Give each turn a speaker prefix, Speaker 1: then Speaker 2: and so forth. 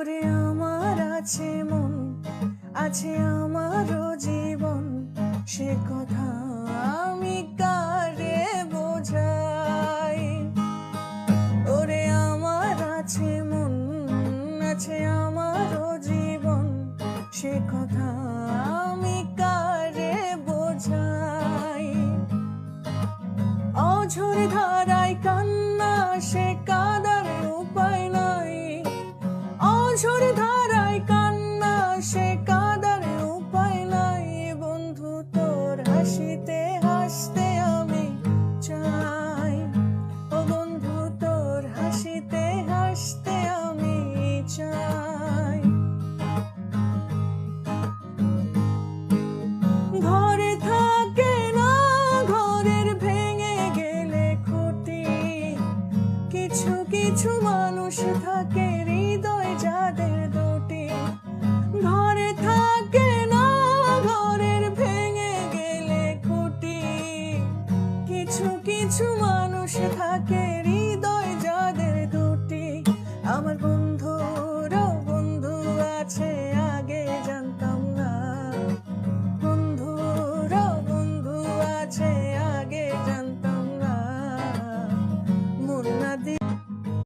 Speaker 1: ওরে আমার আছে মন, আছে আমারও জীবন, সে কথা আমি কারে বোঝাই। ওরে আমার আছে মন, আছে আমারও জীবন, সে কথা আমি কারে বোঝাই। অঝোর ধারায় কান্না, সে কাদার উপায় নাই। অঝোর ধারায় কান্না, সে কাদার উপায় নাই। বন্ধু তোর হাসিতে হাসতে আমি চাই। ও বন্ধু তোর হাসিতে হাসতে আমি চাই। ঘরে থাকে না ঘরের ভেঙে গেলে খুঁটি, কিছু কিছু মানুষ থাকে হৃদয় যাদের দুটি। ঘরে থাকে